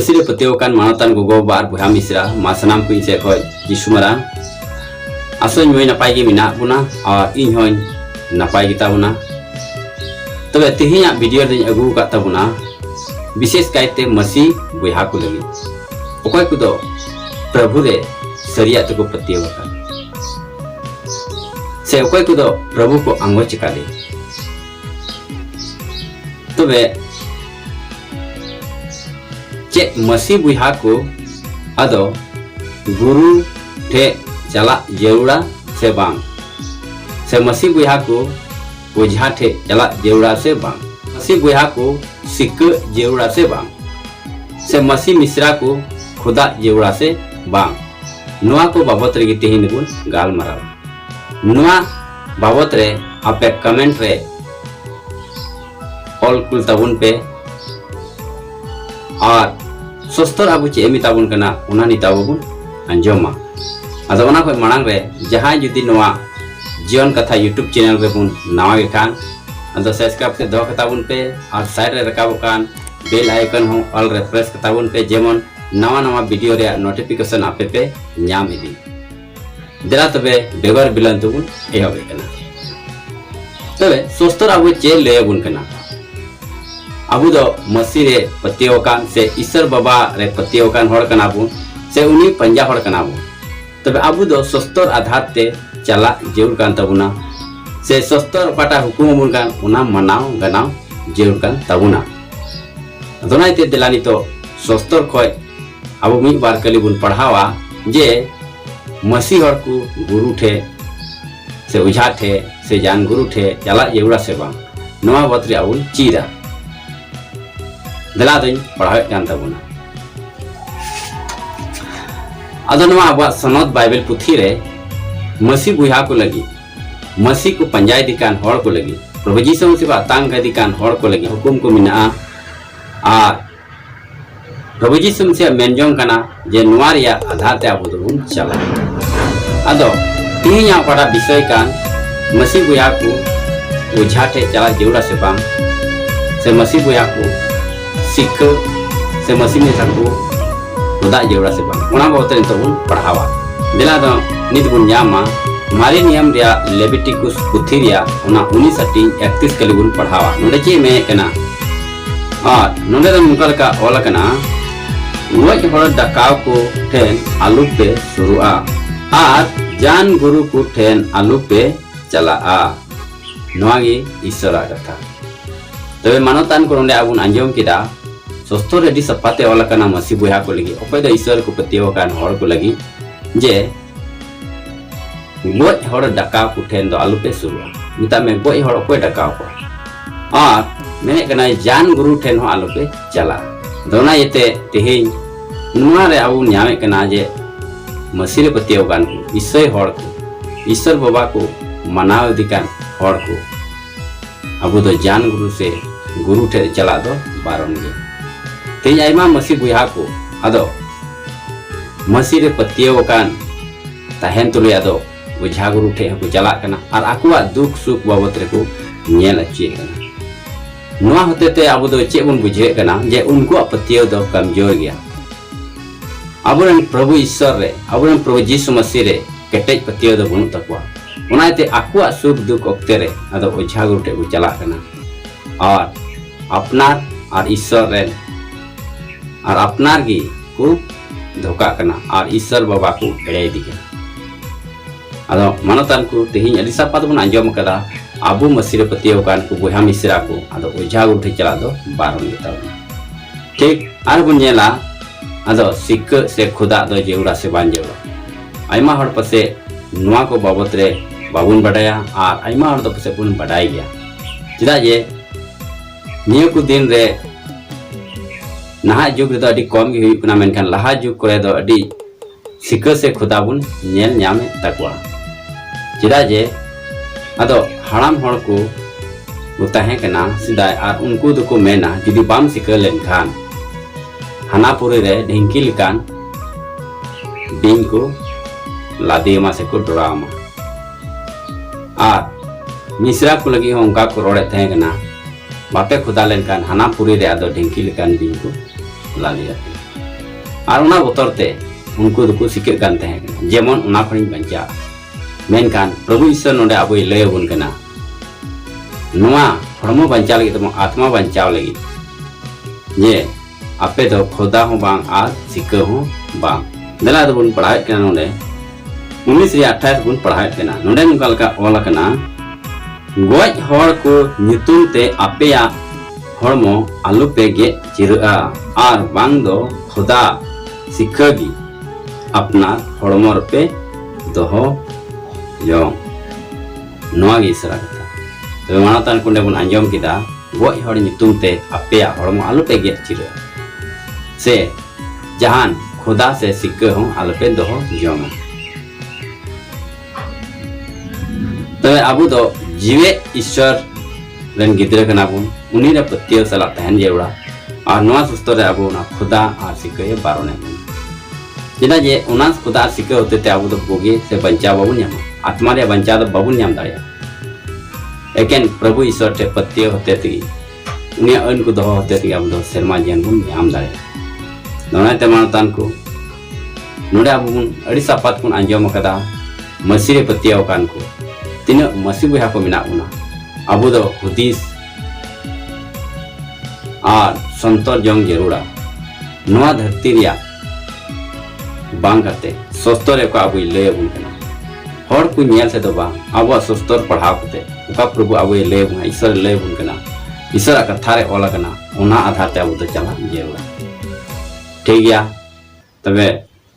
मसीरे पतेवकान मानतान गोगो बार बुहा मिश्रा मासनाम को इसे खय जिसुमारा आसोन मोय नापाय गे मिना बुना और इन होय नापाय गे ताबुना तबे तिहिया वीडियो दिन अगु का ताबुना विशेष कायते मसी बुहा को लगी ओकय को दो प्रभु रे सरिया तको पतेवका से ओकय को दो प्रभु को अंगो चिकाले तबे चे मसी बुहा को अदो गुरु ठे चला जरूरा से बांग से मसी बुहा को ओझा ठे चला जरूरा से बांग मसी बुहा को सिक जरूरा से बांग से मसी मिश्रा को खुदा जरूरा से बांग नुआ को बाबत रे तेहिन गुन गाल मारा नुआ बाबत रे आपे कमेंट रे ऑल कुल तबुन पे और सोस्तर आबु चे एमी ताबुन कना उना नि ताबुन अंजोमा अदो उना कोई मांग रे जहां जुदी नवा जीवन कथा यूट्यूब चैनल रे बुन नावा गे खान अदो सब्सक्राइब से दो कताबुन पे और साइड रे रकाबो कान बेल आइकन हो ऑल रे प्रेस कताबुन पे जेमन नवा नवा वीडियो रे नोटिफिकेशन आपे पे ᱧᱟᱢ इदी देला तबे बेगर बिलन तुबुन एहोबे कना तबे सोस्तर आबु चे लेबुन कना अबु दो मसी रे पतियोकान से ईश्वर बाबा रे पतियोकान होड़ कना बुन से उनी पंजा होड़ कना बुन तबे अबु दो सस्तर आधार ते चला जरूर कान तबुना से सस्तर पाटा हुकुम बुन कान उना मनाव गनाव जरूर कान तबुना दोनाय ते दिलानी तो सस्तर खय अबु मी बार कली बुन पढ़ावा जे मसी होड़ को गुरु ठे से उझा ठे से जान गुरु ठे चला जरूरा से बा नवा बतरी अबुन चीरा दिला दिन पढ़ावे कान तबुना अदो नवा अब सनद बाइबल पुथी रे मसी बुहा को लगी मसी को पंजाय दिकान होड़ को लगी प्रभु जीसु मसीह तांग दिकान होड़ को लगी हुकुम को मिना आ प्रभु जीसु मसीह मेनजोंग कना जे नवा रिया आधार ते आबो दोबुन चला अदो तिहिया पड़ा विषय कान मसी बुहा को उझाटे चला जेउड़ा से बाम से मसी बुहा को सिख से मसी में सबको खुदा जेवड़ा से बांग उना बहुत तबुन पढ़ावा दिला दो नित बुन ᱧᱟᱢᱟ मारी नियम रिया लेविटिकुस पुथी रिया उना 19:31 कली बुन पढ़ावा नोडे चे में कना और नोडे द मुकल का ओला कना वज होड़ दकाव को ठेन आलू पे शुरुआ और जान गुरु को ठेन आलू पे चला आ नवागी ईश्वरा कथा तबे मानवतान को नोडे आबुन अंजम किदा सोस्तो रेडी सपाते वाला कना मसी बुहा को लगी ओपय द ईश्वर को पतियो कान होड़ को लगी जे गोय होड़ डका को ठेन दो आलू पे शुरुआ मिता में गोय होड़ ओपय डका को और मेने कना जान गुरु ठेन हो आलू पे चला दोना येते तेहिन नुआ रे आबु ᱧᱟᱢᱮ कना जे मसी रे पतियो कान को ईश्वर होड़ को ईश्वर बाबा को मनाव दिकान होड़ को अबु दो जान गुरु से गुरु ठे चला दो बारन गे तेज आयमा मसी बुहा को अदो मसी रे पतियो कान ताहेन तुले अदो बुझा गुरु ठे को चला कना और आकुआ दुख सुख बाबत रे को नेल अच्छे कना नुआ होते ते अबो दो चे बुन बुझे कना जे उनको पतियो दो कमजोर गया अबुरन प्रभु ईश्वर रे अबुरन प्रभु जीसु मसीह रे केटेज पतियो दो बुन तकवा उनाते आकुआ सुख दुख ओक्ते रे अदो बुझा गुरु ठे को चला कना और अपनार और ईश्वर रे और अपनार गी को धोखा कना और ईश्वर बाबा को एड़े दिया अदो मानतान को तेहिन अडी सापात बन अंजम कदा आबू मसी रे पतियो कान को बुहा मिश्रा को अदो ओझा गुरु ठे चला दो बारन गेता ठीक आर बुन नेला अदो सिक से खुदा दो जेउड़ा से बान जेउड़ा आइमा हड़ पसे नुआ को बाबत रे बाबुन बडाया और आइमा हड़ दो पसे बुन बडाई गया चिदा जे नियो को दिन रे नहा जुग रे अडी कम गे हुई कना मेनखान लहा जुग करे दो अडी सिक से खुदा बुन नेल ᱧᱟᱢᱮ तकवा चिदा जे अदो हड़ाम हड़ को ताहे कना सिदाय और उनको दो को मेना जुदी बाम सिक लेन खान हानापुरी रे ढिंकी लिकान बिंग को लादेमा से को डरामा और मिश्रा को लगी उनका को रोड़े थे कना बापे खुदा लेन कान हानापुरी रे अदो ढिंकी लिकान बिंग को ला दिया और उना बोतरते उनको दुको सिके कान तहे जेमन उना खनिन बंचा मेनकान प्रभु ईश्वर नोडे आबो लय बन कना नुआ हरमो बंचा लगी तम आत्मा बंचाव लगी ये आपे दो खुदा हो बांग आ सिके हो बांग दला दो बुन पढ़ाई कना नोडे 1928 बुन पढ़ाई कना नोडे नुकाल का ओला कना गोज हर को नितुम ते आपेया हरमो आलू पे गे चिरा और बांग दो खुदा सिखगी अपना हरमो पे दोहो जो नोआ गे इसरा कथा तो मानतान कुंडे बुन अंजम किदा गोज हर नितुम ते आपेया हरमो आलू पे गे चिरा से जहान खुदा से सिक्के हो आलू पे दोहो जोमा तो अबू दो जीवे ईश्वर रन गिद्रे कना बुन उनी रे पत्तियो सला तहन जेवड़ा और नवा सुस्तो रे अबू ना खुदा और सिक्के बारोने बुन जिना जे उनास खुदा और सिक्के होते ते अबू दो बोगे से बंचा बाबू न्याम आत्मा रे बंचा दो बाबू न्याम दाया एकेन प्रभु ईश्वर ते पत्तियो होते ती उनी अन को दो होते ती अबू दो शर्मा जन बुन न्याम दाया नोना ते मानतान को नोडे अबू बुन अड़ी सापात कुन अंजम कदा मसीह रे पत्तियो कान को तीना मसीह बुहा को मिना उना अबू दो हुदीस और संतर जंग जरूरा नवा धरती रिया बांग करते सोस्तर को अबू ले बुन कना हर को नियल से दो बांग अबू सोस्तर पढ़ाव करते उका प्रभु अबू ले बुन ईश्वर ले बुन कना ईश्वर कथा रे ओला कना उना आधार ते अबू दो चला जरूरा ठीक गया तबे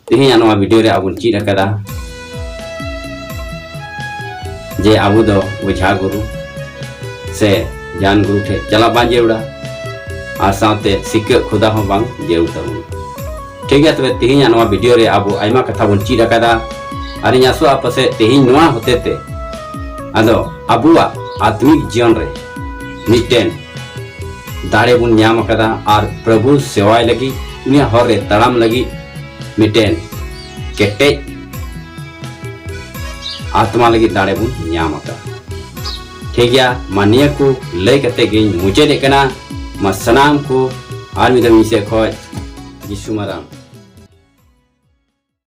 तिही नवा वीडियो रे अबू चीज कदा जे आबू दो बुझा गुरु से जान गुरु ठे चला बां जेवड़ा और साथे सिक्के खुदा हो बांग जेउ तबु ठीक है तबे तिही नवा वीडियो रे आबू आइमा कथा बन चीज कदा अरे यासो आपसे तिही नवा होते ते आदो आबुआ आत्मिक जीवन रे मिटेन दाड़े बुन न्याम कदा और प्रभु सेवाय लगी उनिया हर रे तड़ाम लगी मिटेन केटे आत्मा लगी दाड़े बुन न्याम का ठीक है मानिया को लय कते गे मुझे देखना मा सनाम को आर मिदम से खोज यीशु मराम।